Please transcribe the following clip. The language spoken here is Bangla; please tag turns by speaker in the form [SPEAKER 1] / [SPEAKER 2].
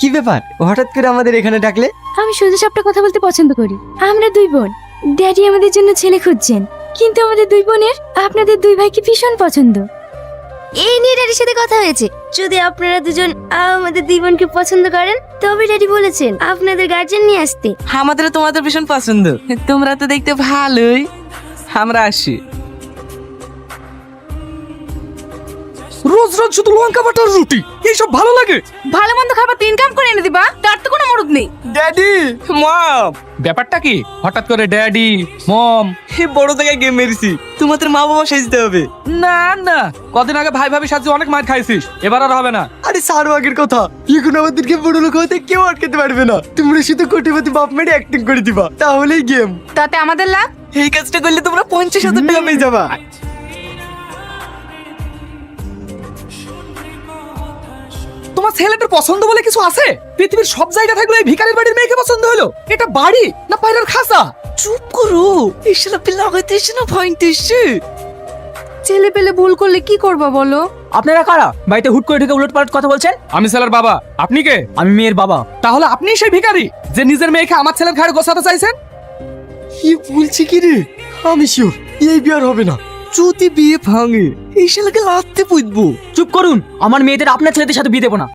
[SPEAKER 1] কি ব্যাপার হঠাৎ করে আমাদের এখানে ডাকলে?
[SPEAKER 2] আমি সোজা সাপটা কথা বলতে পছন্দ করি। আমরা দুই বোন, ড্যাডি আমাদের জন্য ছেলে খুঁজছেন, কিন্তু আমাদের দুই বোনের আপনাদের দুই ভাইকে ভীষণ পছন্দ। এই নিয়ে ড্যাডির সাথে কথা হয়েছে, যদি আপনারা দুজন আমাদের দুই বোনকে পছন্দ করেন তবে ড্যাডি বলেছেন আপনাদের গার্জেন নিয়ে আসতে।
[SPEAKER 3] আমাদেরও তোমাদের ভীষণ পছন্দ, তোমরা তো দেখতে ভালোই। আমরা আসি।
[SPEAKER 4] রোজ রোজ শুধু লঙ্কা বাটার রুটি এইসব ভালো লাগে?
[SPEAKER 5] ভালো মন্দ খাবার তিন কাম করে এনে দিবা, তার তো কোনো মরদ নেই।
[SPEAKER 1] ড্যাডি
[SPEAKER 4] মম, ব্যাপারটা কি হঠাৎ করে ড্যাডি মম?
[SPEAKER 1] এই বড় জায়গায় গেম মেরেছি, তোমাদের মা বাবা সেজতে হবে।
[SPEAKER 4] না না, কদিন আগে ভাই ভাবি সাথে অনেক মার খাইছিস, এবার আর হবে না।
[SPEAKER 1] আরে সারো আগের কথা, এখন আমাদেরকে বড় লোক হতে কেউ আটকাতে পারবে না। তোমরা শুধু কোটিপতি বাপ মেরে অ্যাক্টিং করে দিবা, তাহলেই গেম।
[SPEAKER 5] তাতে আমাদের লাভ।
[SPEAKER 1] এই কাজটা করলে তোমরা 50,000 টাকা পেয়ে যাবা।
[SPEAKER 4] তোমার ছেলেটার পছন্দ বলে কিছু আছে? পৃথিবীর সব জায়গা থাকলে এই ভিখারির বাড়ির মেয়েকে পছন্দ হলো? এটা বাড়ি না পায়রার খাঁচা?
[SPEAKER 3] চুপ করো, এসব পিলা হইতে এসে না পয়েন্ট এসে।
[SPEAKER 5] ছেলে পেলে ভুল করলে কি করবা বলো?
[SPEAKER 6] আপনারা কারা বাড়িতে হুট করে ঢুকে উলট পালট কথা বলছেন?
[SPEAKER 4] আমি ছেলের বাবা, আপনি কে?
[SPEAKER 6] আমি মেয়ের বাবা।
[SPEAKER 4] তাহলে আপনি সেই ভিখারি যে নিজের মেয়েকে আমার ছেলের ঘাড়ে গোছাতে চাইছেন?
[SPEAKER 1] কি বলছি কি রে? আমি শিওর এই বিয়ার হবে না।
[SPEAKER 3] যদি বিয়ে ভাঙে এই শালাকে লাথতে পুঁতবো।
[SPEAKER 6] চুপ করুন, আমার মেয়েদের আপনার ছেলেদের সাথে বিয়ে দেবো না।